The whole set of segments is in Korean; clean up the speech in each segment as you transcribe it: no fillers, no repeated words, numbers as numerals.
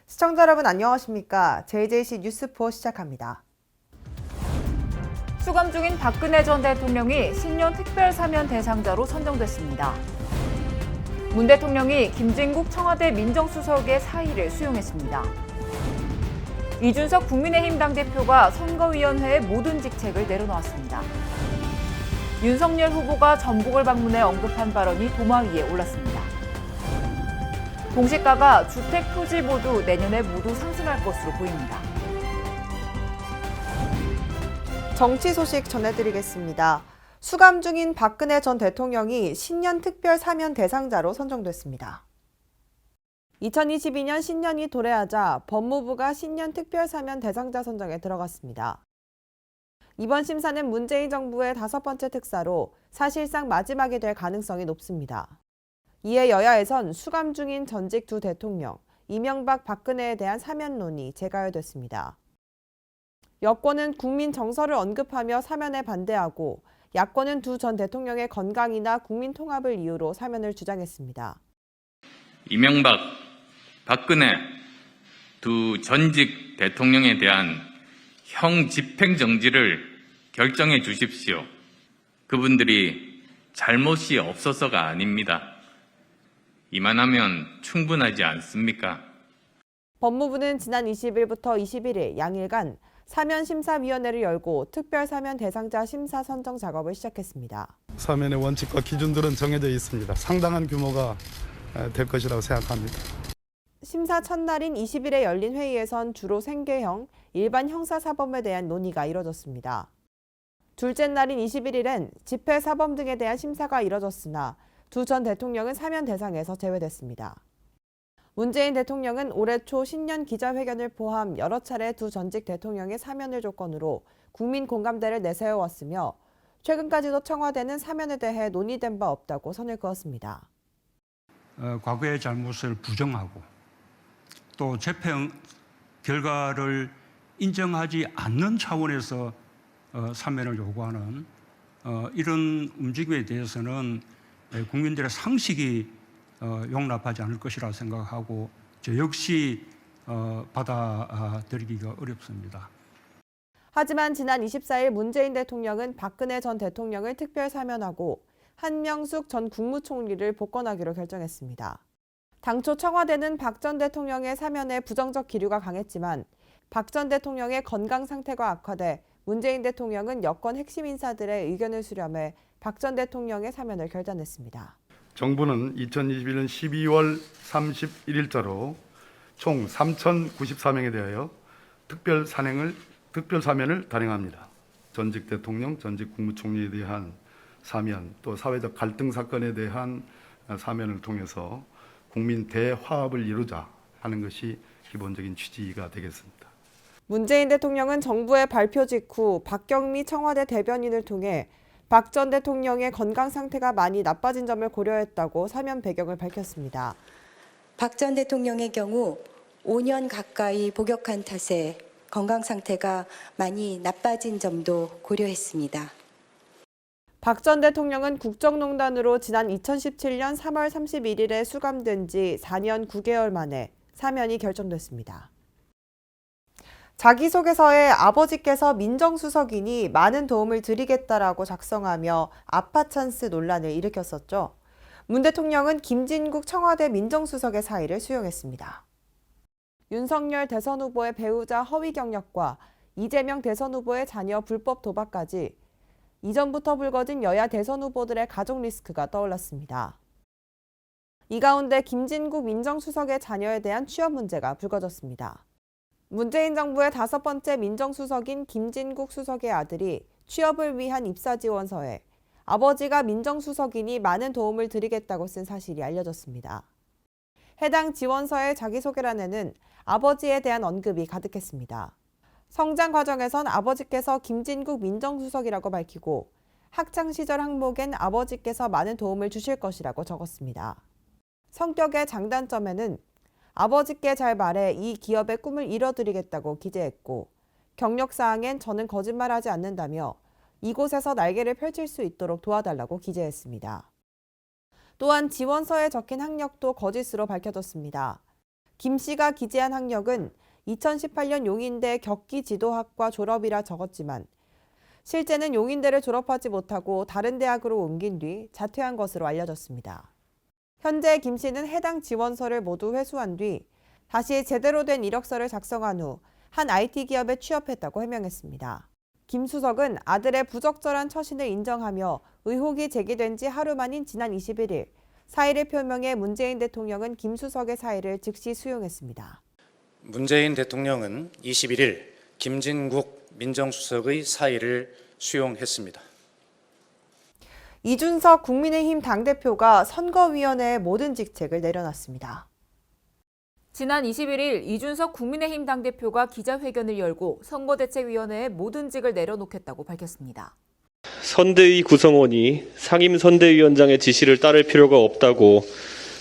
시청자 여러분 안녕하십니까? JJC 뉴스포 시작합니다. 수감 중인 박근혜 전 대통령이 신년 특별사면 대상자로 선정됐습니다. 문 대통령이 김진국 청와대 민정수석의 사의를 수용했습니다. 이준석 국민의힘 당대표가 선거위원회의 모든 직책을 내려놓았습니다. 윤석열 후보가 전북을 방문해 언급한 발언이 도마 위에 올랐습니다. 공시가가 주택, 토지 모두 내년에 모두 상승할 것으로 보입니다. 정치 소식 전해드리겠습니다. 수감 중인 박근혜 전 대통령이 신년 특별 사면 대상자로 선정됐습니다. 2022년 신년이 도래하자 법무부가 신년 특별 사면 대상자 선정에 들어갔습니다. 이번 심사는 문재인 정부의 5번째 특사로 사실상 마지막이 될 가능성이 높습니다. 이에 여야에선 수감 중인 전직 두 대통령, 이명박, 박근혜에 대한 사면 논의 재가열됐습니다. 여권은 국민 정서를 언급하며 사면에 반대하고 야권은 두 전 대통령의 건강이나 국민 통합을 이유로 사면을 주장했습니다. 이명박, 박근혜 두 전직 대통령에 대한 형 집행정지를 결정해 주십시오. 그분들이 잘못이 없어서가 아닙니다. 이만하면 충분하지 않습니까? 법무부는 지난 20일부터 21일 양일간 사면심사위원회를 열고 특별사면 대상자 심사 선정 작업을 시작했습니다. 사면의 원칙과 기준들은 정해져 있습니다. 상당한 규모가 될 것이라고 생각합니다. 심사 첫날인 20일에 열린 회의에선 주로 생계형, 일반 형사사범에 대한 논의가 이뤄졌습니다. 둘째 날인 21일엔 집회사범 등에 대한 심사가 이뤄졌으나 두 전 대통령은 사면 대상에서 제외됐습니다. 문재인 대통령은 올해 초 신년 기자회견을 포함 여러 차례 두 전직 대통령의 사면을 조건으로 국민 공감대를 내세워왔으며 최근까지도 청와대는 사면에 대해 논의된 바 없다고 선을 그었습니다. 과거의 잘못을 부정하고 또 재패 결과를 인정하지 않는 차원에서 사면을 요구하는 이런 움직임에 대해서는 국민들의 상식이 용납하지 않을 것이라 생각하고 저 역시 받아들이기가 어렵습니다. 하지만 지난 24일 문재인 대통령은 박근혜 전 대통령을 특별 사면하고 한명숙 전 국무총리를 복권하기로 결정했습니다. 당초 청와대는 박 전 대통령의 사면에 부정적 기류가 강했지만 박 전 대통령의 건강 상태가 악화돼 문재인 대통령은 여권 핵심 인사들의 의견을 수렴해 박 전 대통령의 사면을 결단했습니다. 정부는 2021년 12월 31일자로 총 3,094명에 대하여 특별 사면을 단행합니다. 전직 대통령, 전직 국무총리에 대한 사면, 또 사회적 갈등 사건에 대한 사면을 통해서 국민 대화합을 이루자 하는 것이 기본적인 취지가 되겠습니다. 문재인 대통령은 정부의 발표 직후 박경미 청와대 대변인을 통해 박 전 대통령의 건강 상태가 많이 나빠진 점을 고려했다고 사면 배경을 밝혔습니다. 박 전 대통령의 경우 5년 가까이 복역한 탓에 건강 상태가 많이 나빠진 점도 고려했습니다. 박 전 대통령은 국정농단으로 지난 2017년 3월 31일에 수감된 지 4년 9개월 만에 사면이 결정됐습니다. 자기소개서에 아버지께서 민정수석이니 많은 도움을 드리겠다라고 작성하며 아파찬스 논란을 일으켰었죠. 문 대통령은 김진국 청와대 민정수석의 사의를 수용했습니다. 윤석열 대선 후보의 배우자 허위 경력과 이재명 대선 후보의 자녀 불법 도박까지 이전부터 불거진 여야 대선 후보들의 가족 리스크가 떠올랐습니다. 이 가운데 김진국 민정수석의 자녀에 대한 취업 문제가 불거졌습니다. 문재인 정부의 5번째 민정수석인 김진국 수석의 아들이 취업을 위한 입사지원서에 아버지가 민정수석이니 많은 도움을 드리겠다고 쓴 사실이 알려졌습니다. 해당 지원서의 자기소개란에는 아버지에 대한 언급이 가득했습니다. 성장 과정에선 아버지께서 김진국 민정수석이라고 밝히고 학창시절 항목엔 아버지께서 많은 도움을 주실 것이라고 적었습니다. 성격의 장단점에는 아버지께 잘 말해 이 기업의 꿈을 이뤄드리겠다고 기재했고 경력사항엔 저는 거짓말하지 않는다며 이곳에서 날개를 펼칠 수 있도록 도와달라고 기재했습니다. 또한 지원서에 적힌 학력도 거짓으로 밝혀졌습니다. 김 씨가 기재한 학력은 2018년 용인대 격기지도학과 졸업이라 적었지만 실제는 용인대를 졸업하지 못하고 다른 대학으로 옮긴 뒤 자퇴한 것으로 알려졌습니다. 현재 김 씨는 해당 지원서를 모두 회수한 뒤 다시 제대로 된 이력서를 작성한 후 한 IT 기업에 취업했다고 해명했습니다. 김 수석은 아들의 부적절한 처신을 인정하며 의혹이 제기된 지 하루 만인 지난 21일 사의를 표명해 문재인 대통령은 김 수석의 사의를 즉시 수용했습니다. 문재인 대통령은 21일 김진국 민정수석의 사의를 수용했습니다. 이준석 국민의힘 당대표가 선거위원회의 모든 직책을 내려놨습니다. 지난 21일 이준석 국민의힘 당대표가 기자회견을 열고 선거대책위원회의 모든 직을 내려놓겠다고 밝혔습니다. 선대위 구성원이 상임선대위원장의 지시를 따를 필요가 없다고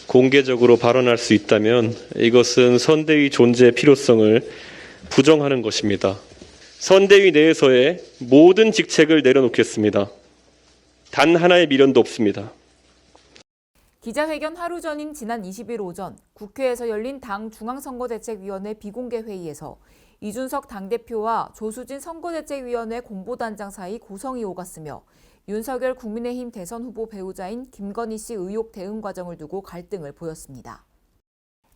공개적으로 발언할 수 있다면 이것은 선대위 존재의 필요성을 부정하는 것입니다. 선대위 내에서의 모든 직책을 내려놓겠습니다. 단 하나의 미련도 없습니다. 기자회견 하루 전인 지난 20일 오전 국회에서 열린 당 중앙선거대책위원회 비공개 회의에서 이준석 당대표와 조수진 선거대책위원회 공보단장 사이 고성이 오갔으며 윤석열 국민의힘 대선 후보 배우자인 김건희 씨 의혹 대응 과정을 두고 갈등을 보였습니다.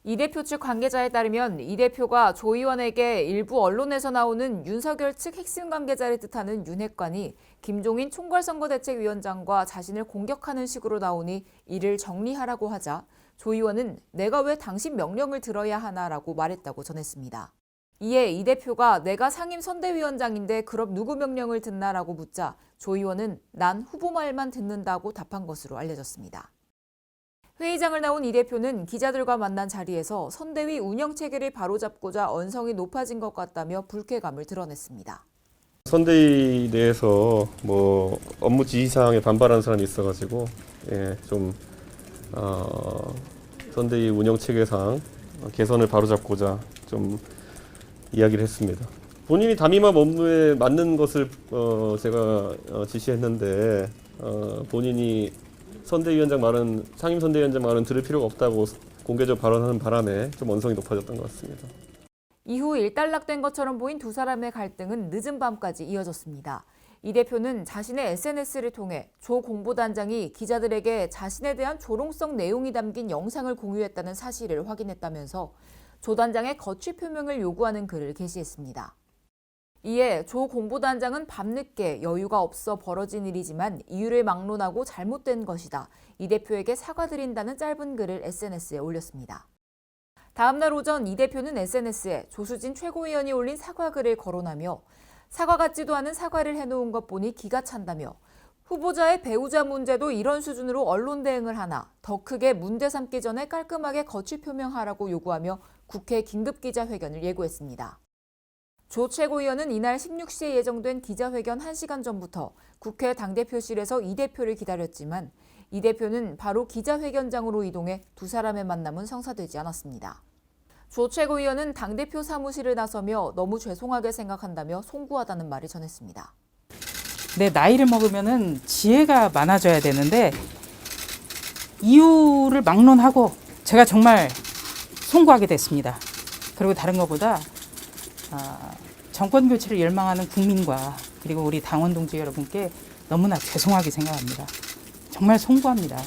이 대표 측 관계자에 따르면 이 대표가 조 의원에게 일부 언론에서 나오는 윤석열 측 핵심 관계자를 뜻하는 윤핵관이 김종인 총괄선거대책위원장과 자신을 공격하는 식으로 나오니 이를 정리하라고 하자 조 의원은 내가 왜 당신 명령을 들어야 하나라고 말했다고 전했습니다. 이에 이 대표가 내가 상임선대위원장인데 그럼 누구 명령을 듣나라고 묻자 조 의원은 난 후보 말만 듣는다고 답한 것으로 알려졌습니다. 회의장을 나온 이 대표는 기자들과 만난 자리에서 선대위 운영체계를 바로잡고자 언성이 높아진 것 같다며 불쾌감을 드러냈습니다. 선대위 내에서 업무 지시사항에 반발하는 사람이 있어가지고 선대위 운영체계상 개선을 바로잡고자 좀 이야기를 했습니다. 본인이 담임한 업무에 맞는 것을 제가 지시했는데 본인이 선대위원장 말은 상임선대위원장 말은 들을 필요가 없다고 공개적으로 발언하는 바람에 좀 언성이 높아졌던 것 같습니다. 이후 일단락된 것처럼 보인 두 사람의 갈등은 늦은 밤까지 이어졌습니다. 이 대표는 자신의 SNS를 통해 조 공보단장이 기자들에게 자신에 대한 조롱성 내용이 담긴 영상을 공유했다는 사실을 확인했다면서 조 단장의 거취 표명을 요구하는 글을 게시했습니다. 이에 조 공보단장은 밤늦게 여유가 없어 벌어진 일이지만 이유를 막론하고 잘못된 것이다. 이 대표에게 사과드린다는 짧은 글을 SNS에 올렸습니다. 다음 날 오전 이 대표는 SNS에 조수진 최고위원이 올린 사과글을 거론하며 사과 같지도 않은 사과를 해놓은 것 보니 기가 찬다며 후보자의 배우자 문제도 이런 수준으로 언론 대응을 하나 더 크게 문제 삼기 전에 깔끔하게 거취 표명하라고 요구하며 국회 긴급기자회견을 예고했습니다. 조 최고위원은 이날 16시에 예정된 기자회견 1시간 전부터 국회 당대표실에서 이 대표를 기다렸지만 이 대표는 바로 기자회견장으로 이동해 두 사람의 만남은 성사되지 않았습니다. 조 최고위원은 당대표 사무실을 나서며 너무 죄송하게 생각한다며 송구하다는 말을 전했습니다. 내 나이를 먹으면은 지혜가 많아져야 되는데 이유를 막론하고 제가 정말 송구하게 됐습니다. 그리고 다른 것보다 정권 교체를 열망하는 국민과 그리고 우리 당원 동지 여러분께 너무나 죄송하게 생각합니다. 정말 송구합니다.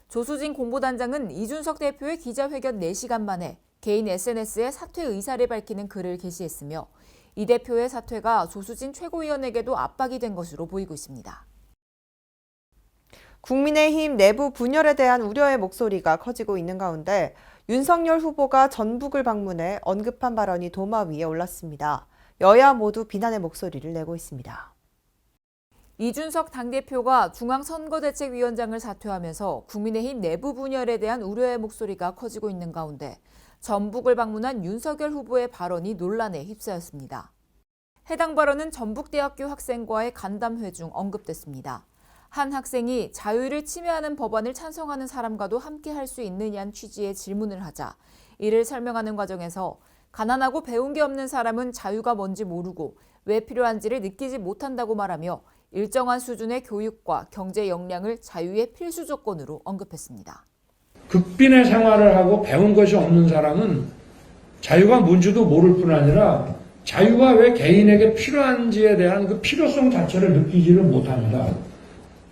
조수진 공보단장은 이준석 대표의 기자회견 4시간 만에 개인 SNS에 사퇴 의사를 밝히는 글을 게시했으며 이 대표의 사퇴가 조수진 최고위원에게도 압박이 된 것으로 보이고 있습니다. 국민의힘 내부 분열에 대한 우려의 목소리가 커지고 있는 가운데 윤석열 후보가 전북을 방문해 언급한 발언이 도마 위에 올랐습니다. 여야 모두 비난의 목소리를 내고 있습니다. 이준석 당대표가 중앙선거대책위원장을 사퇴하면서 국민의힘 내부 분열에 대한 우려의 목소리가 커지고 있는 가운데 전북을 방문한 윤석열 후보의 발언이 논란에 휩싸였습니다. 해당 발언은 전북대학교 학생과의 간담회 중 언급됐습니다. 한 학생이 자유를 침해하는 법안을 찬성하는 사람과도 함께 할 수 있느냐는 취지의 질문을 하자 이를 설명하는 과정에서 가난하고 배운 게 없는 사람은 자유가 뭔지 모르고 왜 필요한지를 느끼지 못한다고 말하며 일정한 수준의 교육과 경제 역량을 자유의 필수 조건으로 언급했습니다. 극빈의 생활을 하고 배운 것이 없는 사람은 자유가 뭔지도 모를 뿐 아니라 자유가 왜 개인에게 필요한지에 대한 그 필요성 자체를 느끼지를 못합니다.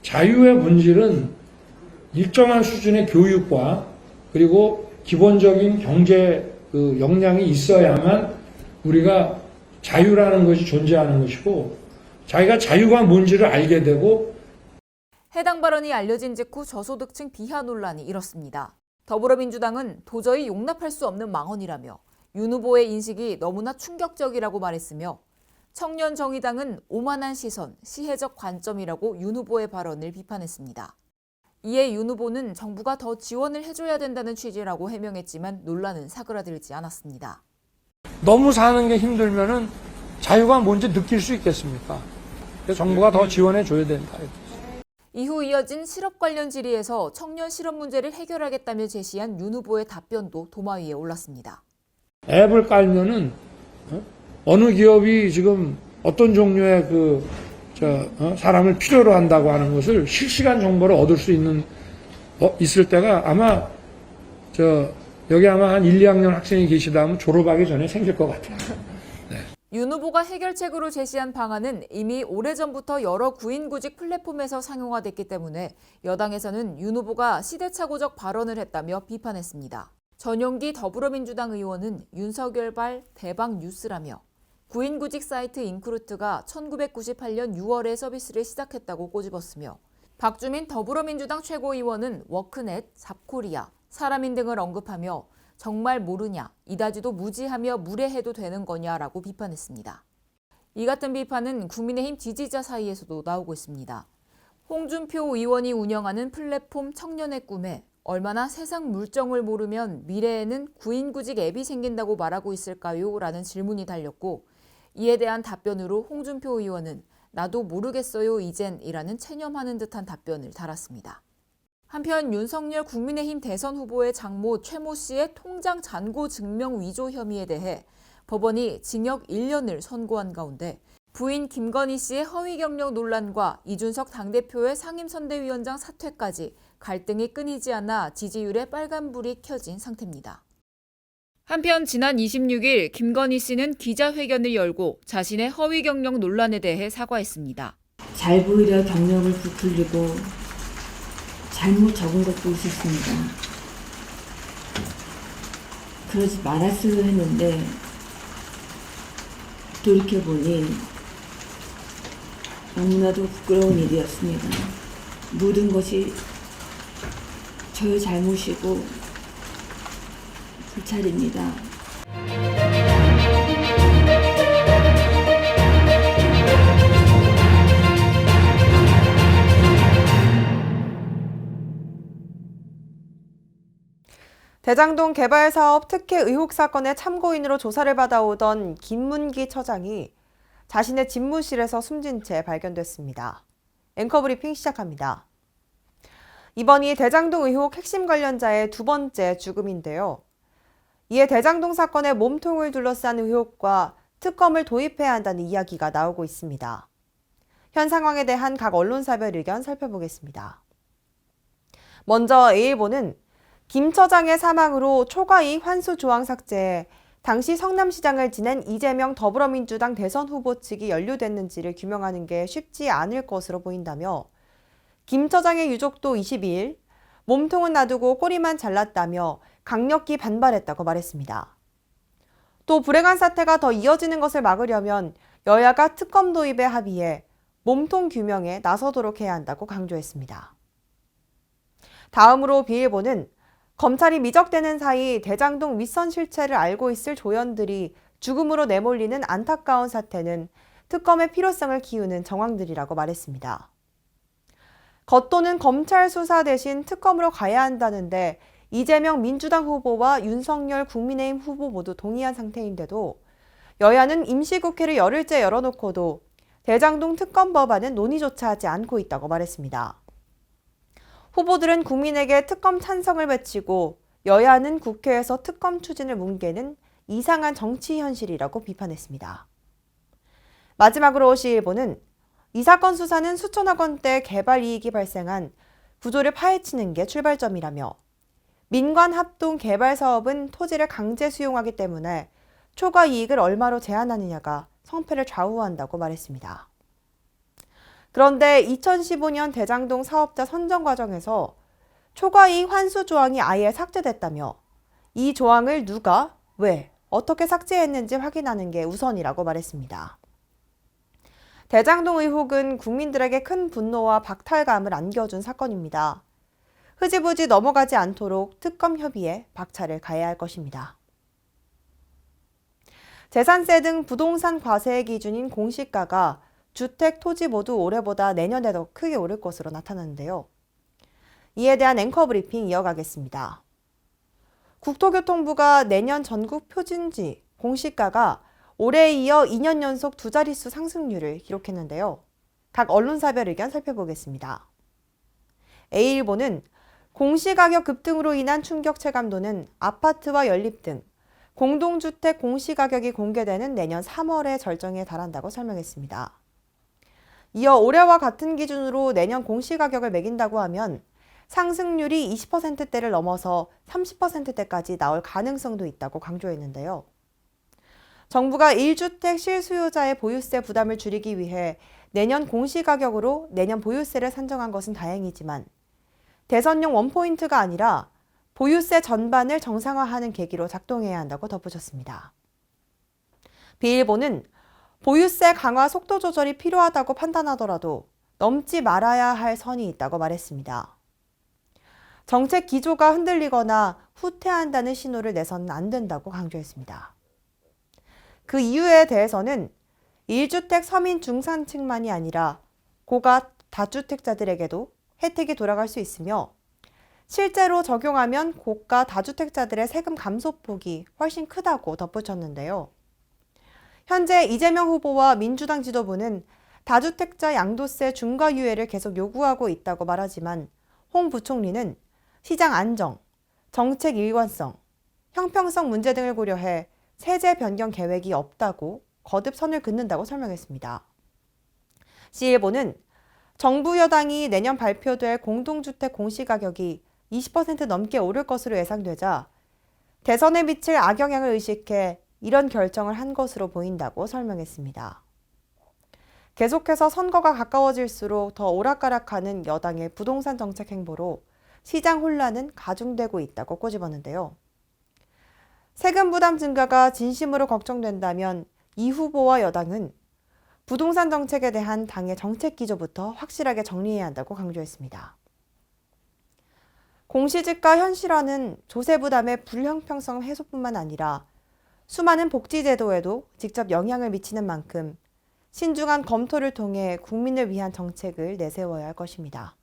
자유의 본질은 일정한 수준의 교육과 그리고 기본적인 경제 그 역량이 있어야만 우리가 자유라는 것이 존재하는 것이고, 자기가 자유가 뭔지를 알게 되고. 해당 발언이 알려진 직후 저소득층 비하 논란이 일었습니다. 더불어민주당은 도저히 용납할 수 없는 망언이라며 윤 후보의 인식이 너무나 충격적이라고 말했으며, 청년정의당은 오만한 시선, 시혜적 관점이라고 윤 후보의 발언을 비판했습니다. 이에 윤 후보는 정부가 더 지원을 해줘야 된다는 취지라고 해명했지만 논란은 사그라들지 않았습니다. 너무 사는 게 힘들면은 자유가 뭔지 느낄 수 있겠습니까? 그래서 정부가 더 지원해 줘야 된다. 이후 이어진 실업 관련 질의에서 청년 실업 문제를 해결하겠다며 제시한 윤 후보의 답변도 도마 위에 올랐습니다. 앱을 깔면은 어느 기업이 지금 어떤 종류의 사람을 필요로 한다고 하는 것을 실시간 정보를 얻을 수 있을 때가 아마 여기 아마 한 1, 2학년 학생이 계시다 하면 졸업하기 전에 생길 것 같아요. 윤 후보가 해결책으로 제시한 방안은 이미 오래전부터 여러 구인구직 플랫폼에서 상용화됐기 때문에 여당에서는 윤 후보가 시대착오적 발언을 했다며 비판했습니다. 전용기 더불어민주당 의원은 윤석열발 대박 뉴스라며 구인구직 사이트 인크루트가 1998년 6월에 서비스를 시작했다고 꼬집었으며, 박주민 더불어민주당 최고위원은 워크넷, 잡코리아, 사람인 등을 언급하며 정말 모르냐, 이다지도 무지하며 무례해도 되는 거냐라고 비판했습니다. 이 같은 비판은 국민의힘 지지자 사이에서도 나오고 있습니다. 홍준표 의원이 운영하는 플랫폼 청년의 꿈에 얼마나 세상 물정을 모르면 미래에는 구인구직 앱이 생긴다고 말하고 있을까요? 라는 질문이 달렸고, 이에 대한 답변으로 홍준표 의원은 나도 모르겠어요 이젠이라는 체념하는 듯한 답변을 달았습니다. 한편 윤석열 국민의힘 대선 후보의 장모 최모 씨의 통장 잔고 증명 위조 혐의에 대해 법원이 징역 1년을 선고한 가운데 부인 김건희 씨의 허위 경력 논란과 이준석 당대표의 상임선대위원장 사퇴까지 갈등이 끊이지 않아 지지율에 빨간불이 켜진 상태입니다. 한편 지난 26일 김건희 씨는 기자회견을 열고 자신의 허위 경력 논란에 대해 사과했습니다. 잘 보이려 경력을 부풀리고 잘못 적은 것도 있었습니다. 그러지 말았으려 했는데 돌이켜보니 너무나도 부끄러운 일이었습니다. 모든 것이 저의 잘못이고 불찰입니다. 대장동 개발사업 특혜 의혹 사건의 참고인으로 조사를 받아오던 김문기 처장이 자신의 집무실에서 숨진 채 발견됐습니다. 앵커 브리핑 시작합니다. 이번이 대장동 의혹 핵심 관련자의 두 번째 죽음인데요. 이에 대장동 사건의 몸통을 둘러싼 의혹과 특검을 도입해야 한다는 이야기가 나오고 있습니다. 현 상황에 대한 각 언론사별 의견 살펴보겠습니다. 먼저 A일보는 김 처장의 사망으로 초과이익 환수 조항 삭제에 당시 성남시장을 지낸 이재명 더불어민주당 대선 후보 측이 연루됐는지를 규명하는 게 쉽지 않을 것으로 보인다며, 김 처장의 유족도 22일 몸통은 놔두고 꼬리만 잘랐다며 강력히 반발했다고 말했습니다. 또 불행한 사태가 더 이어지는 것을 막으려면 여야가 특검 도입에 합의해 몸통 규명에 나서도록 해야 한다고 강조했습니다. 다음으로 B일보는 검찰이 미적되는 사이 대장동 윗선 실체를 알고 있을 조연들이 죽음으로 내몰리는 안타까운 사태는 특검의 필요성을 키우는 정황들이라고 말했습니다. 겉도는 검찰 수사 대신 특검으로 가야 한다는데 이재명 민주당 후보와 윤석열 국민의힘 후보 모두 동의한 상태인데도 여야는 임시국회를 열흘째 열어놓고도 대장동 특검 법안은 논의조차 하지 않고 있다고 말했습니다. 후보들은 국민에게 특검 찬성을 외치고 여야는 국회에서 특검 추진을 뭉개는 이상한 정치 현실이라고 비판했습니다. 마지막으로 C일보는 이 사건 수사는 수천억 원대 개발 이익이 발생한 구조를 파헤치는 게 출발점이라며 민관 합동 개발 사업은 토지를 강제 수용하기 때문에 초과 이익을 얼마로 제한하느냐가 성패를 좌우한다고 말했습니다. 그런데 2015년 대장동 사업자 선정 과정에서 초과 이익 환수 조항이 아예 삭제됐다며 이 조항을 누가, 왜, 어떻게 삭제했는지 확인하는 게 우선이라고 말했습니다. 대장동 의혹은 국민들에게 큰 분노와 박탈감을 안겨준 사건입니다. 흐지부지 넘어가지 않도록 특검 협의에 박차를 가해야 할 것입니다. 재산세 등 부동산 과세의 기준인 공시가가 주택, 토지 모두 올해보다 내년에 더 크게 오를 것으로 나타났는데요. 이에 대한 앵커 브리핑 이어가겠습니다. 국토교통부가 내년 전국 표준지 공시가가 올해에 이어 2년 연속 두 자릿수 상승률을 기록했는데요. 각 언론사별 의견 살펴보겠습니다. A일보는 공시가격 급등으로 인한 충격 체감도는 아파트와 연립 등 공동주택 공시가격이 공개되는 내년 3월에 절정에 달한다고 설명했습니다. 이어 올해와 같은 기준으로 내년 공시가격을 매긴다고 하면 상승률이 20%대를 넘어서 30%대까지 나올 가능성도 있다고 강조했는데요. 정부가 1주택 실수요자의 보유세 부담을 줄이기 위해 내년 공시가격으로 내년 보유세를 산정한 것은 다행이지만 대선용 원포인트가 아니라 보유세 전반을 정상화하는 계기로 작동해야 한다고 덧붙였습니다. B일보는 보유세 강화 속도 조절이 필요하다고 판단하더라도 넘지 말아야 할 선이 있다고 말했습니다. 정책 기조가 흔들리거나 후퇴한다는 신호를 내서는 안 된다고 강조했습니다. 그 이유에 대해서는 1주택 서민 중산층만이 아니라 고가 다주택자들에게도 혜택이 돌아갈 수 있으며 실제로 적용하면 고가 다주택자들의 세금 감소폭이 훨씬 크다고 덧붙였는데요. 현재 이재명 후보와 민주당 지도부는 다주택자 양도세 중과 유예를 계속 요구하고 있다고 말하지만 홍 부총리는 시장 안정, 정책 일관성, 형평성 문제 등을 고려해 세제 변경 계획이 없다고 거듭 선을 긋는다고 설명했습니다. C일보는 정부 여당이 내년 발표될 공동주택 공시가격이 20% 넘게 오를 것으로 예상되자 대선에 미칠 악영향을 의식해 이런 결정을 한 것으로 보인다고 설명했습니다. 계속해서 선거가 가까워질수록 더 오락가락하는 여당의 부동산 정책 행보로 시장 혼란은 가중되고 있다고 꼬집었는데요. 세금 부담 증가가 진심으로 걱정된다면 이 후보와 여당은 부동산 정책에 대한 당의 정책 기조부터 확실하게 정리해야 한다고 강조했습니다. 공시지가 현실화는 조세 부담의 불형평성 해소뿐만 아니라 수많은 복지 제도에도 직접 영향을 미치는 만큼 신중한 검토를 통해 국민을 위한 정책을 내세워야 할 것입니다.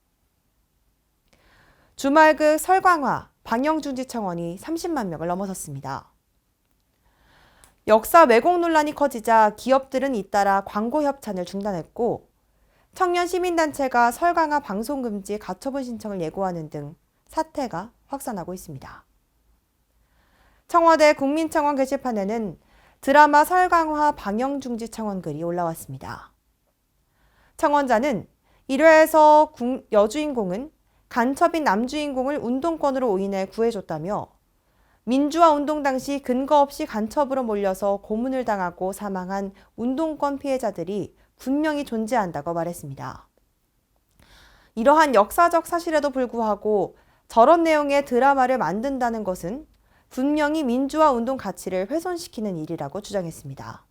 주말극 설광화, 방영중지청원이 30만 명을 넘어섰습니다. 역사 왜곡 논란이 커지자 기업들은 잇따라 광고 협찬을 중단했고 청년 시민단체가 설광화 방송금지 가처분 신청을 예고하는 등 사태가 확산하고 있습니다. 청와대 국민청원 게시판에는 드라마 설광화 방영중지청원 글이 올라왔습니다. 청원자는 1회에서 여주인공은 간첩인 남주인공을 운동권으로 오인해 구해줬다며 민주화 운동 당시 근거 없이 간첩으로 몰려서 고문을 당하고 사망한 운동권 피해자들이 분명히 존재한다고 말했습니다. 이러한 역사적 사실에도 불구하고 저런 내용의 드라마를 만든다는 것은 분명히 민주화 운동 가치를 훼손시키는 일이라고 주장했습니다.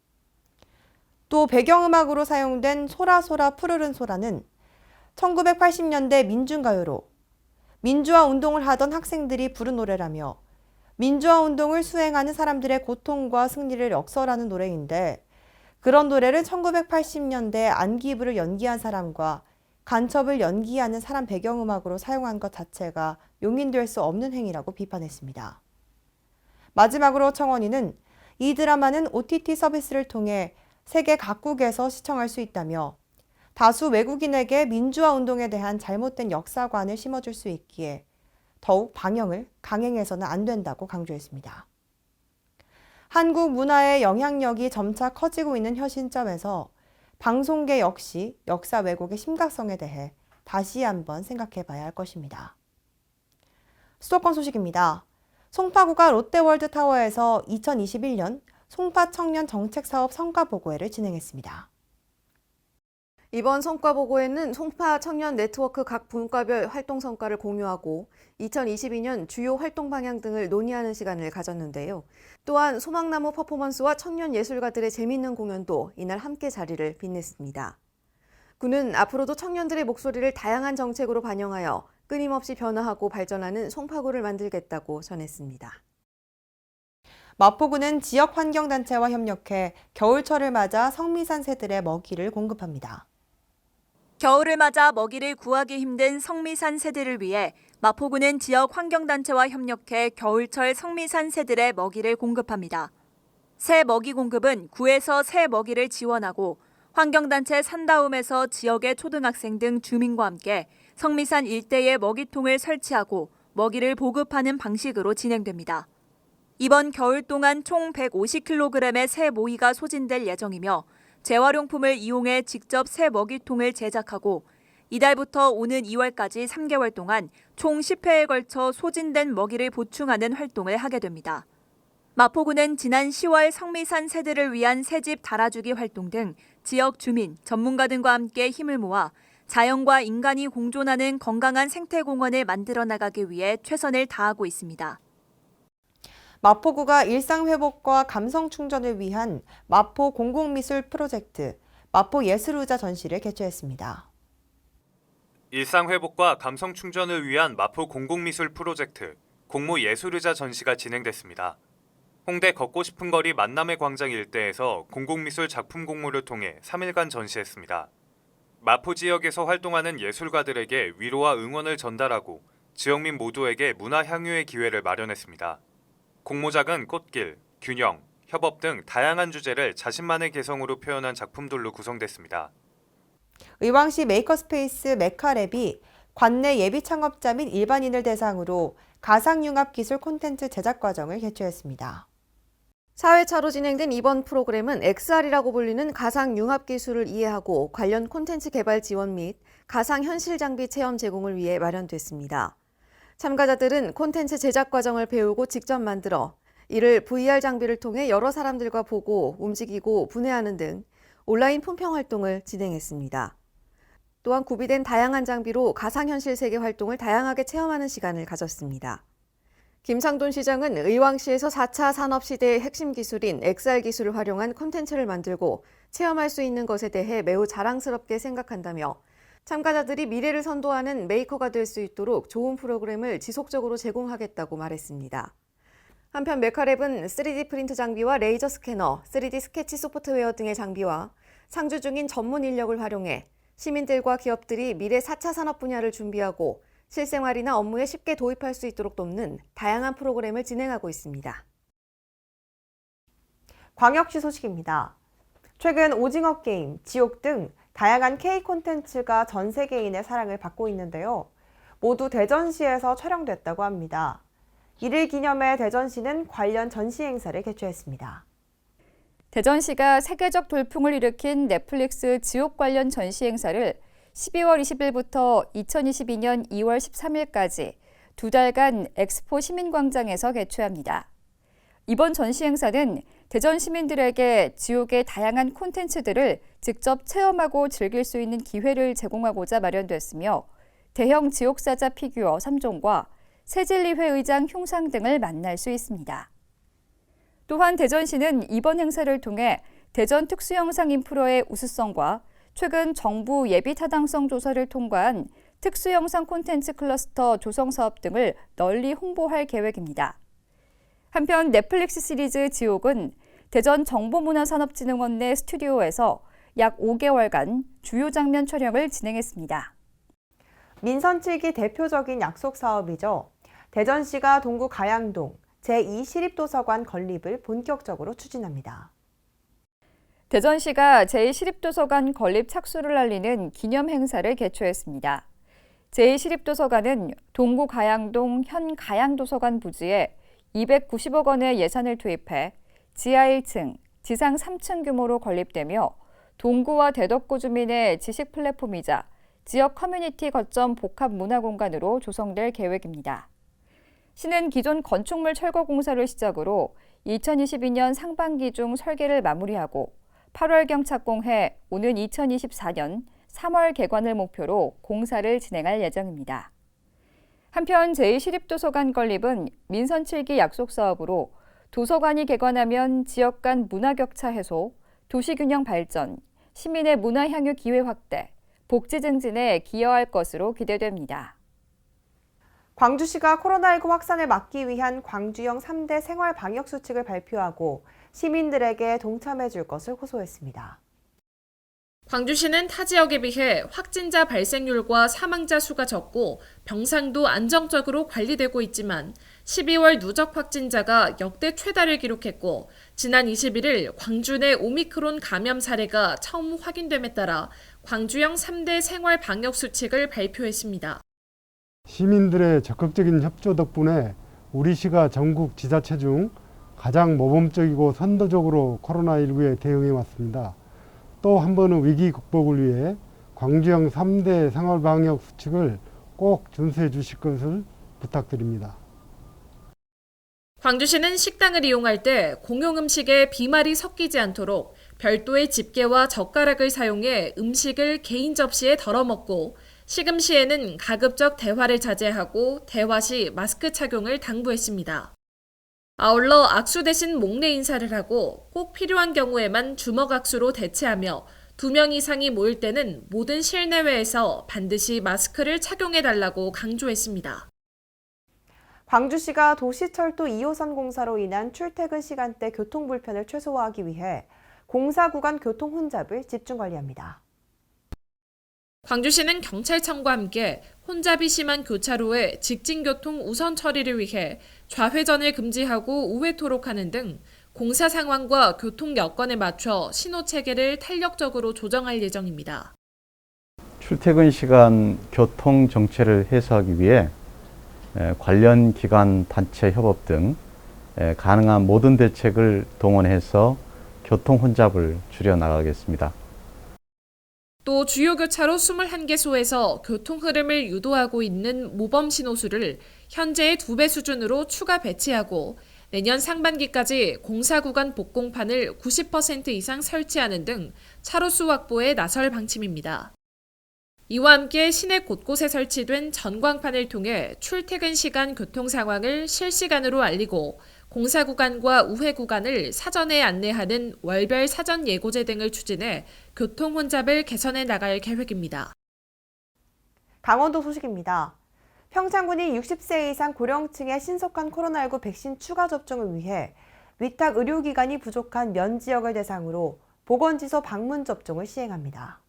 또 배경음악으로 사용된 소라소라 푸르른 소라는 1980년대 민중가요로 민주화 운동을 하던 학생들이 부른 노래라며 민주화 운동을 수행하는 사람들의 고통과 승리를 역설하는 노래인데 그런 노래를 1980년대 안기부를 연기한 사람과 간첩을 연기하는 사람 배경음악으로 사용한 것 자체가 용인될 수 없는 행위라고 비판했습니다. 마지막으로 청원인은 이 드라마는 OTT 서비스를 통해 세계 각국에서 시청할 수 있다며 다수 외국인에게 민주화 운동에 대한 잘못된 역사관을 심어줄 수 있기에 더욱 방영을 강행해서는 안 된다고 강조했습니다. 한국 문화의 영향력이 점차 커지고 있는 현 시점에서 방송계 역시 역사 왜곡의 심각성에 대해 다시 한번 생각해 봐야 할 것입니다. 수도권 소식입니다. 송파구가 롯데월드타워에서 2021년 송파 청년 정책사업 성과보고회를 진행했습니다. 이번 성과보고회는 송파 청년 네트워크 각 분과별 활동 성과를 공유하고 2022년 주요 활동 방향 등을 논의하는 시간을 가졌는데요. 또한 소망나무 퍼포먼스와 청년 예술가들의 재미있는 공연도 이날 함께 자리를 빛냈습니다. 구는 앞으로도 청년들의 목소리를 다양한 정책으로 반영하여 끊임없이 변화하고 발전하는 송파구를 만들겠다고 전했습니다. 마포구는 지역 환경단체와 협력해 겨울철을 맞아 성미산 새들의 먹이를 공급합니다. 겨울을 맞아 먹이를 구하기 힘든 성미산 새들을 위해 마포구는 지역 환경단체와 협력해 겨울철 성미산 새들의 먹이를 공급합니다. 새 먹이 공급은 구에서 새 먹이를 지원하고 환경단체 산다움에서 지역의 초등학생 등 주민과 함께 성미산 일대에 먹이통을 설치하고 먹이를 보급하는 방식으로 진행됩니다. 이번 겨울 동안 총 150kg의 새 모이가 소진될 예정이며 재활용품을 이용해 직접 새 먹이통을 제작하고 이달부터 오는 2월까지 3개월 동안 총 10회에 걸쳐 소진된 먹이를 보충하는 활동을 하게 됩니다. 마포구는 지난 10월 성미산 새들을 위한 새집 달아주기 활동 등 지역 주민, 전문가 등과 함께 힘을 모아 자연과 인간이 공존하는 건강한 생태공원을 만들어 나가기 위해 최선을 다하고 있습니다. 마포구가 일상회복과 감성충전을 위한 마포 공공미술 프로젝트 마포예술의자 전시를 개최했습니다. 일상회복과 감성충전을 위한 마포 공공미술 프로젝트 공모예술의자 전시가 진행됐습니다. 홍대 걷고 싶은 거리 만남의 광장 일대에서 공공미술 작품 공모를 통해 3일간 전시했습니다. 마포 지역에서 활동하는 예술가들에게 위로와 응원을 전달하고 지역민 모두에게 문화 향유의 기회를 마련했습니다. 공모작은 꽃길, 균형, 협업 등 다양한 주제를 자신만의 개성으로 표현한 작품들로 구성됐습니다. 의왕시 메이커스페이스 메카랩이 관내 예비 창업자 및 일반인을 대상으로 가상융합기술 콘텐츠 제작 과정을 개최했습니다. 4회차로 진행된 이번 프로그램은 XR이라고 불리는 가상융합기술을 이해하고 관련 콘텐츠 개발 지원 및 가상현실 장비 체험 제공을 위해 마련됐습니다. 참가자들은 콘텐츠 제작 과정을 배우고 직접 만들어 이를 VR 장비를 통해 여러 사람들과 보고 움직이고 분해하는 등 온라인 품평 활동을 진행했습니다. 또한 구비된 다양한 장비로 가상현실 세계 활동을 다양하게 체험하는 시간을 가졌습니다. 김상돈 시장은 의왕시에서 4차 산업시대의 핵심 기술인 XR 기술을 활용한 콘텐츠를 만들고 체험할 수 있는 것에 대해 매우 자랑스럽게 생각한다며 참가자들이 미래를 선도하는 메이커가 될 수 있도록 좋은 프로그램을 지속적으로 제공하겠다고 말했습니다. 한편 메카랩은 3D 프린트 장비와 레이저 스캐너, 3D 스케치 소프트웨어 등의 장비와 상주 중인 전문 인력을 활용해 시민들과 기업들이 미래 4차 산업 분야를 준비하고 실생활이나 업무에 쉽게 도입할 수 있도록 돕는 다양한 프로그램을 진행하고 있습니다. 광역시 소식입니다. 최근 오징어 게임, 지옥 등 다양한 K 콘텐츠가 전 세계인의 사랑을 받고 있는데요. 모두 대전시에서 촬영됐다고 합니다. 이를 기념해 대전시는 관련 전시 행사를 개최했습니다. 대전시가 세계적 돌풍을 일으킨 넷플릭스 지옥 관련 전시 행사를 12월 20일부터 2022년 2월 13일까지 2달간 엑스포 시민광장에서 개최합니다. 이번 전시 행사는 대전 시민들에게 지옥의 다양한 콘텐츠들을 직접 체험하고 즐길 수 있는 기회를 제공하고자 마련됐으며 대형 지옥사자 피규어 3종과 새진리회 의장 흉상 등을 만날 수 있습니다. 또한 대전시는 이번 행사를 통해 대전 특수영상 인프라의 우수성과 최근 정부 예비 타당성 조사를 통과한 특수영상 콘텐츠 클러스터 조성 사업 등을 널리 홍보할 계획입니다. 한편 넷플릭스 시리즈 지옥은 대전 정보문화산업진흥원 내 스튜디오에서 약 5개월간 주요 장면 촬영을 진행했습니다. 민선 7기 대표적인 약속 사업이죠. 대전시가 동구 가양동 제2시립도서관 건립을 본격적으로 추진합니다. 대전시가 제2시립도서관 건립 착수를 알리는 기념 행사를 개최했습니다. 제2시립도서관은 동구 가양동 현 가양도서관 부지에 290억 원의 예산을 투입해 지하 1층, 지상 3층 규모로 건립되며 동구와 대덕구 주민의 지식 플랫폼이자 지역 커뮤니티 거점 복합 문화 공간으로 조성될 계획입니다. 시는 기존 건축물 철거 공사를 시작으로 2022년 상반기 중 설계를 마무리하고 8월경 착공해 오는 2024년 3월 개관을 목표로 공사를 진행할 예정입니다. 한편 제2시립도서관 건립은 민선 7기 약속 사업으로 도서관이 개관하면 지역 간 문화격차 해소, 도시균형 발전, 시민의 문화 향유 기회 확대, 복지 증진에 기여할 것으로 기대됩니다. 광주시가 코로나19 확산을 막기 위한 광주형 3대 생활 방역 수칙을 발표하고 시민들에게 동참해 줄 것을 호소했습니다. 광주시는 타 지역에 비해 확진자 발생률과 사망자 수가 적고 병상도 안정적으로 관리되고 있지만 12월 누적 확진자가 역대 최다를 기록했고 지난 21일 광주 내 오미크론 감염 사례가 처음 확인됨에 따라 광주형 3대 생활 방역 수칙을 발표했습니다. 시민들의 적극적인 협조 덕분에 우리 시가 전국 지자체 중 가장 모범적이고 선도적으로 코로나19에 대응해 왔습니다. 또 한 번은 위기 극복을 위해 광주형 3대 생활방역 수칙을 꼭 준수해 주실 것을 부탁드립니다. 광주시는 식당을 이용할 때 공용 음식에 비말이 섞이지 않도록 별도의 집게와 젓가락을 사용해 음식을 개인 접시에 덜어 먹고 식음 시에는 가급적 대화를 자제하고 대화 시 마스크 착용을 당부했습니다. 아울러 악수 대신 목례 인사를 하고 꼭 필요한 경우에만 주먹 악수로 대체하며 2명 이상이 모일 때는 모든 실내외에서 반드시 마스크를 착용해달라고 강조했습니다. 광주시가 도시철도 2호선 공사로 인한 출퇴근 시간대 교통 불편을 최소화하기 위해 공사 구간 교통 혼잡을 집중 관리합니다. 광주시는 경찰청과 함께 혼잡이 심한 교차로의 직진교통 우선 처리를 위해 좌회전을 금지하고 우회토록 하는 등 공사 상황과 교통 여건에 맞춰 신호체계를 탄력적으로 조정할 예정입니다. 출퇴근 시간 교통 정체를 해소하기 위해 관련 기관 단체 협업 등 가능한 모든 대책을 동원해서 교통 혼잡을 줄여나가겠습니다. 또 주요 교차로 21개소에서 교통 흐름을 유도하고 있는 모범 신호수를 현재의 2배 수준으로 추가 배치하고 내년 상반기까지 공사 구간 복공판을 90% 이상 설치하는 등 차로수 확보에 나설 방침입니다. 이와 함께 시내 곳곳에 설치된 전광판을 통해 출퇴근 시간 교통 상황을 실시간으로 알리고 공사 구간과 우회 구간을 사전에 안내하는 월별 사전 예고제 등을 추진해 교통 혼잡을 개선해 나갈 계획입니다. 강원도 소식입니다. 평창군이 60세 이상 고령층의 신속한 코로나19 백신 추가 접종을 위해 위탁 의료기관이 부족한 면 지역을 대상으로 보건지소 방문 접종을 시행합니다.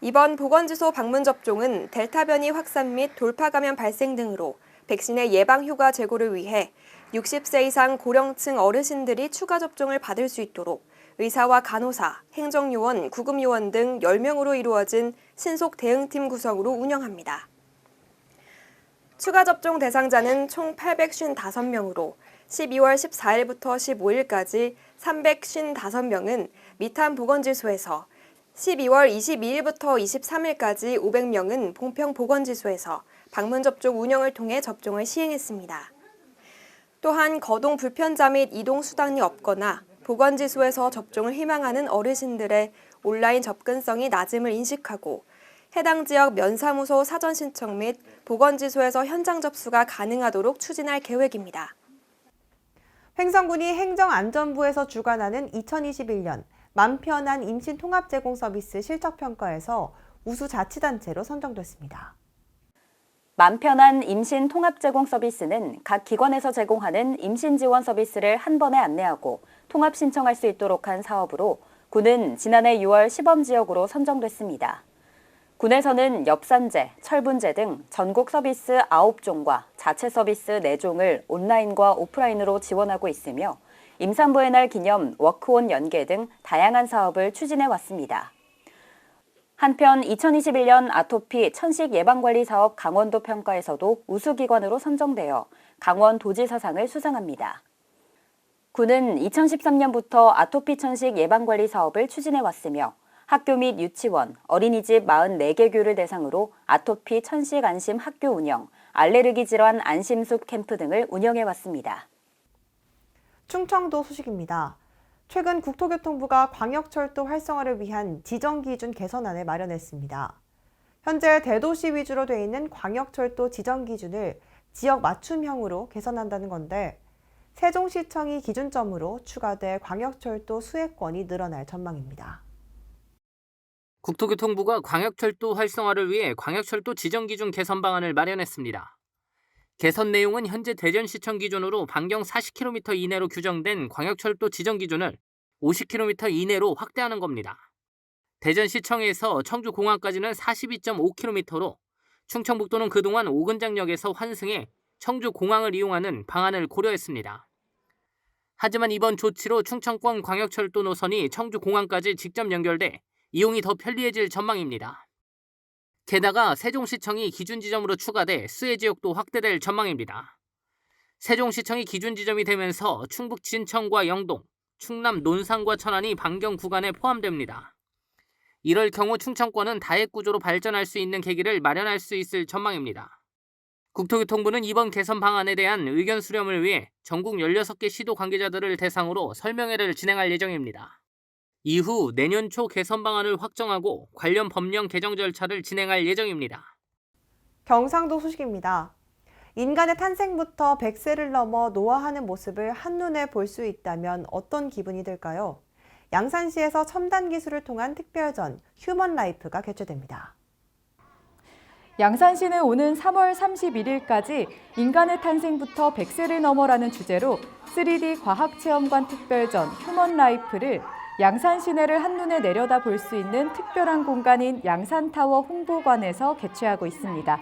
이번 보건지소 방문 접종은 델타 변이 확산 및 돌파 감염 발생 등으로 백신의 예방 효과 제고를 위해 60세 이상 고령층 어르신들이 추가 접종을 받을 수 있도록 의사와 간호사, 행정요원, 구급요원 등 10명으로 이루어진 신속 대응팀 구성으로 운영합니다. 추가 접종 대상자는 총 855명으로 12월 14일부터 15일까지 355명은 미탄 보건지소에서 12월 22일부터 23일까지 500명은 봉평 보건지소에서 방문 접종 운영을 통해 접종을 시행했습니다. 또한 거동 불편자 및 이동 수단이 없거나 보건지소에서 접종을 희망하는 어르신들의 온라인 접근성이 낮음을 인식하고 해당 지역 면사무소 사전 신청 및 보건지소에서 현장 접수가 가능하도록 추진할 계획입니다. 횡성군이 행정안전부에서 주관하는 2021년 맘 편한 임신 통합 제공 서비스 실적 평가에서 우수 자치단체로 선정됐습니다. 맘 편한 임신 통합 제공 서비스는 각 기관에서 제공하는 임신 지원 서비스를 한 번에 안내하고 통합 신청할 수 있도록 한 사업으로 군은 지난해 6월 시범 지역으로 선정됐습니다. 군에서는 엽산제, 철분제 등 전국 서비스 9종과 자체 서비스 4종을 온라인과 오프라인으로 지원하고 있으며 임산부의 날 기념 워크온 연계 등 다양한 사업을 추진해 왔습니다. 한편 2021년 아토피 천식 예방관리 사업 강원도 평가에서도 우수기관으로 선정되어 강원도지사상을 수상합니다. 군은 2013년부터 아토피 천식 예방관리 사업을 추진해 왔으며 학교 및 유치원, 어린이집 44개 교를 대상으로 아토피 천식 안심 학교 운영, 알레르기 질환 안심숲 캠프 등을 운영해 왔습니다. 충청도 소식입니다. 최근 국토교통부가 광역철도 활성화를 위한 지정기준 개선안을 마련했습니다. 현재 대도시 위주로 돼 있는 광역철도 지정기준을 지역 맞춤형으로 개선한다는 건데 세종시청이 기준점으로 추가돼 광역철도 수혜권이 늘어날 전망입니다. 국토교통부가 광역철도 활성화를 위해 광역철도 지정기준 개선 방안을 마련했습니다. 개선 내용은 현재 대전시청 기준으로 반경 40km 이내로 규정된 광역철도 지정기준을 50km 이내로 확대하는 겁니다. 대전시청에서 청주공항까지는 42.5km로 충청북도는 그동안 오근장역에서 환승해 청주공항을 이용하는 방안을 고려했습니다. 하지만 이번 조치로 충청권 광역철도 노선이 청주공항까지 직접 연결돼 이용이 더 편리해질 전망입니다. 게다가 세종시청이 기준 지점으로 추가돼 수혜 지역도 확대될 전망입니다. 세종시청이 기준 지점이 되면서 충북 진천과 영동, 충남 논산과 천안이 반경 구간에 포함됩니다. 이럴 경우 충청권은 다액 구조로 발전할 수 있는 계기를 마련할 수 있을 전망입니다. 국토교통부는 이번 개선 방안에 대한 의견 수렴을 위해 전국 16개 시도 관계자들을 대상으로 설명회를 진행할 예정입니다. 이후 내년 초 개선 방안을 확정하고 관련 법령 개정 절차를 진행할 예정입니다. 경상도 소식입니다. 인간의 탄생부터 100세를 넘어 노화하는 모습을 한눈에 볼 수 있다면 어떤 기분이 들까요? 양산시에서 첨단 기술을 통한 특별전 휴먼 라이프가 개최됩니다. 양산시는 오는 3월 31일까지 인간의 탄생부터 100세를 넘어라는 주제로 3D 과학체험관 특별전 휴먼 라이프를 양산 시내를 한눈에 내려다 볼 수 있는 특별한 공간인 양산타워 홍보관에서 개최하고 있습니다.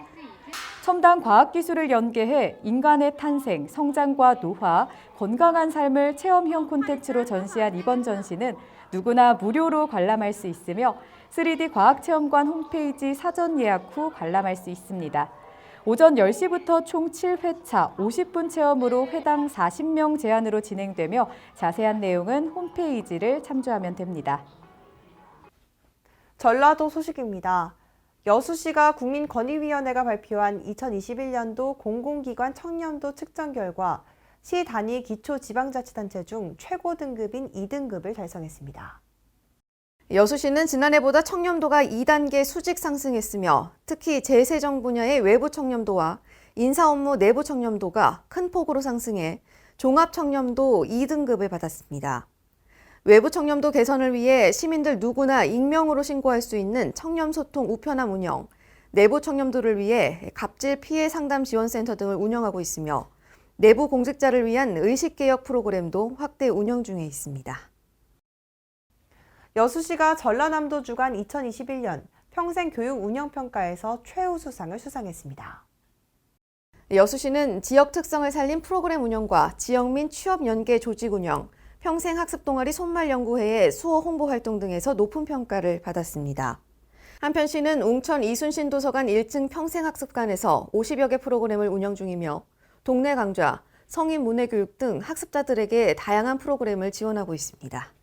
첨단 과학기술을 연계해 인간의 탄생, 성장과 노화, 건강한 삶을 체험형 콘텐츠로 전시한 이번 전시는 누구나 무료로 관람할 수 있으며 3D 과학체험관 홈페이지 사전 예약 후 관람할 수 있습니다. 오전 10시부터 총 7회차 50분 체험으로 회당 40명 제한으로 진행되며 자세한 내용은 홈페이지를 참조하면 됩니다. 전라도 소식입니다. 여수시가 국민권익위원회가 발표한 2021년도 공공기관 청렴도 측정 결과 시 단위 기초지방자치단체 중 최고 등급인 2등급을 달성했습니다. 여수시는 지난해보다 청렴도가 2단계 수직 상승했으며 특히 재세정 분야의 외부 청렴도와 인사 업무 내부 청렴도가 큰 폭으로 상승해 종합 청렴도 2등급을 받았습니다. 외부 청렴도 개선을 위해 시민들 누구나 익명으로 신고할 수 있는 청렴소통 우편함 운영, 내부 청렴도를 위해 갑질 피해 상담 지원센터 등을 운영하고 있으며 내부 공직자를 위한 의식개혁 프로그램도 확대 운영 중에 있습니다. 여수시가 전라남도 주간 2021년 평생교육운영평가에서 최우수상을 수상했습니다. 여수시는 지역 특성을 살린 프로그램 운영과 지역민 취업 연계 조직 운영, 평생학습동아리 손말연구회의 수어 홍보 활동 등에서 높은 평가를 받았습니다. 한편 시는 웅천 이순신 도서관 1층 평생학습관에서 50여 개 프로그램을 운영 중이며 동네 강좌, 성인 문해교육 등 학습자들에게 다양한 프로그램을 지원하고 있습니다.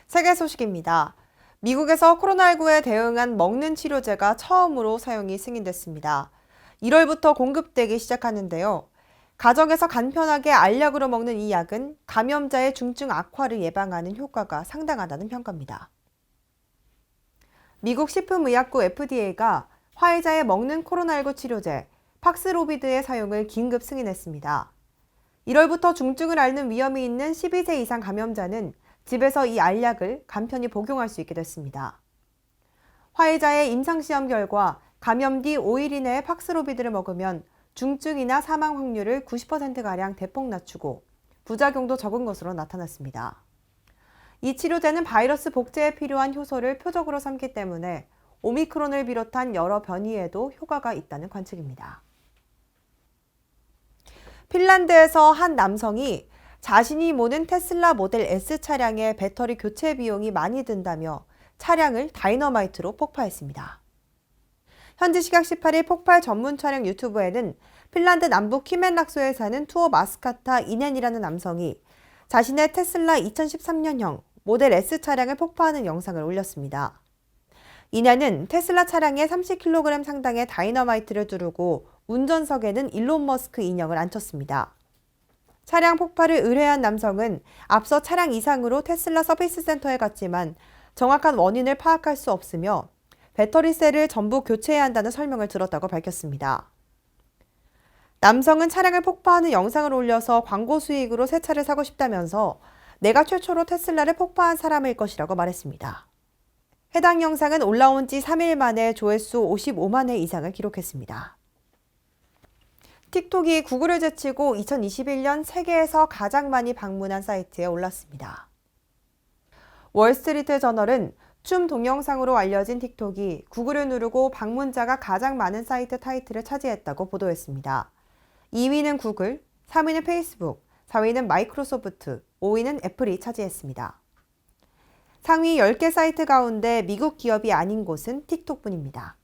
세계 소식입니다. 미국에서 코로나19에 대응한 먹는 치료제가 처음으로 사용이 승인됐습니다. 1월부터 공급되기 시작하는데요. 가정에서 간편하게 알약으로 먹는 이 약은 감염자의 중증 악화를 예방하는 효과가 상당하다는 평가입니다. 미국 식품의약국 FDA가 화이자의 먹는 코로나19 치료제 팍스로비드의 사용을 긴급 승인했습니다. 1월부터 중증을 앓는 위험이 있는 12세 이상 감염자는 집에서 이 알약을 간편히 복용할 수 있게 됐습니다. 화이자의 임상시험 결과 감염 뒤 5일 이내에 팍스로비드를 먹으면 중증이나 사망 확률을 90%가량 대폭 낮추고 부작용도 적은 것으로 나타났습니다. 이 치료제는 바이러스 복제에 필요한 효소를 표적으로 삼기 때문에 오미크론을 비롯한 여러 변이에도 효과가 있다는 관측입니다. 핀란드에서 한 남성이 자신이 모는 테슬라 모델 S 차량의 배터리 교체 비용이 많이 든다며 차량을 다이너마이트로 폭파했습니다. 현지 시각 18일 폭발 전문 촬영 유튜브에는 핀란드 남부 키멘락소에 사는 투어 마스카타 이넨이라는 남성이 자신의 테슬라 2013년형 모델 S 차량을 폭파하는 영상을 올렸습니다. 이냐는 테슬라 차량에 30kg 상당의 다이너마이트를 두르고 운전석에는 일론 머스크 인형을 앉혔습니다. 차량 폭발을 의뢰한 남성은 앞서 차량 이상으로 테슬라 서비스 센터에 갔지만 정확한 원인을 파악할 수 없으며 배터리셀을 전부 교체해야 한다는 설명을 들었다고 밝혔습니다. 남성은 차량을 폭파하는 영상을 올려서 광고 수익으로 새 차를 사고 싶다면서 내가 최초로 테슬라를 폭파한 사람일 것이라고 말했습니다. 해당 영상은 올라온 지 3일 만에 조회수 55만 회 이상을 기록했습니다. 틱톡이 구글을 제치고 2021년 세계에서 가장 많이 방문한 사이트에 올랐습니다. 월스트리트 저널은 춤 동영상으로 알려진 틱톡이 구글을 누르고 방문자가 가장 많은 사이트 타이틀을 차지했다고 보도했습니다. 2위는 구글, 3위는 페이스북, 4위는 마이크로소프트, 5위는 애플이 차지했습니다. 상위 10개 사이트 가운데 미국 기업이 아닌 곳은 틱톡뿐입니다.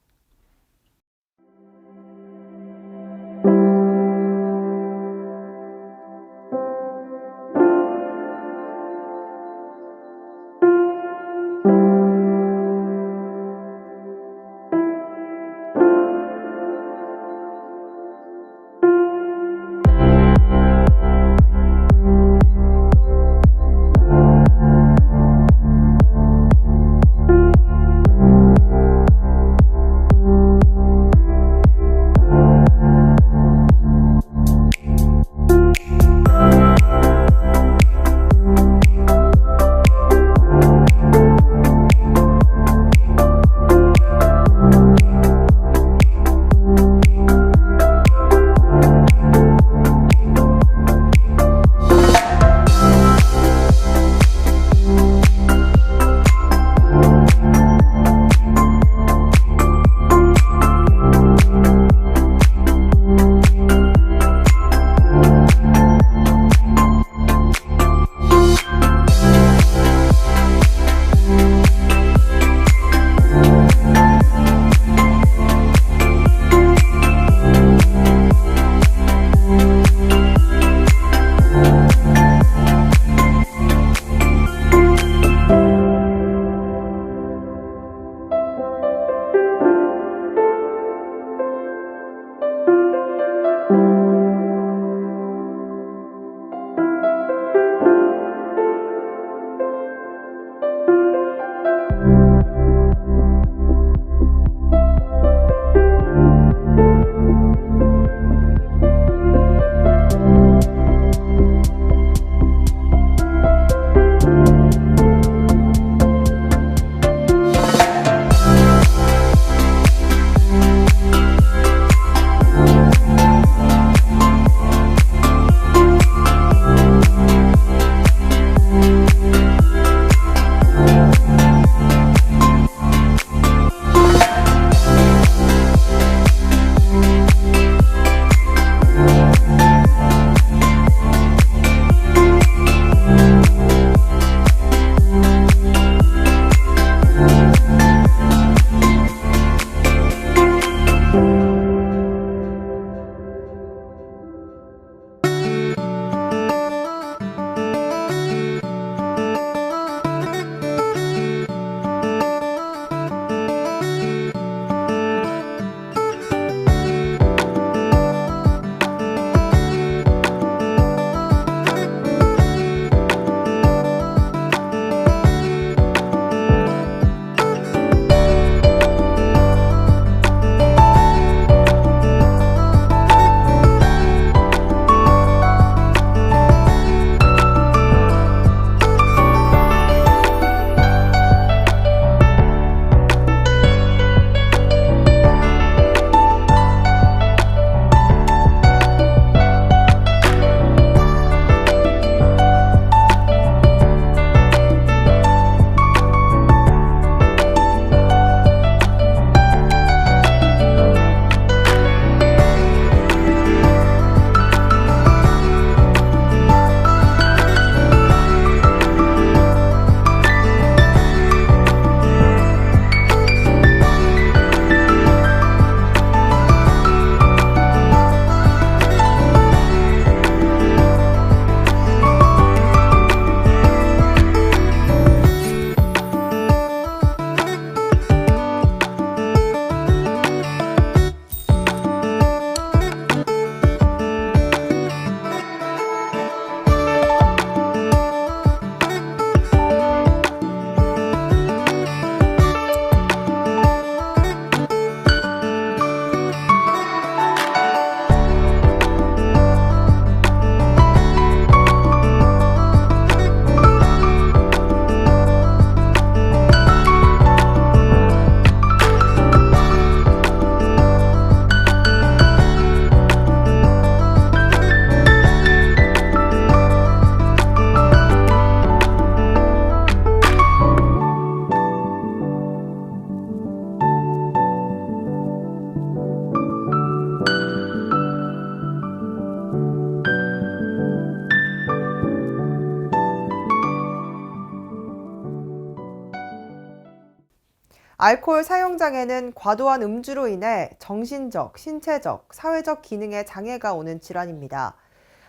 알코올 사용장애는 과도한 음주로 인해 정신적, 신체적, 사회적 기능에 장애가 오는 질환입니다.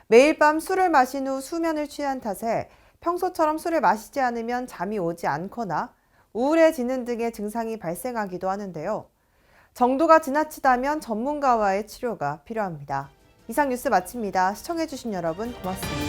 매일 밤 술을 마신 후 수면을 취한 탓에 평소처럼 술을 마시지 않으면 잠이 오지 않거나 우울해지는 등의 증상이 발생하기도 하는데요. 정도가 지나치다면 전문가와의 치료가 필요합니다. 이상 뉴스 마칩니다. 시청해주신 여러분 고맙습니다.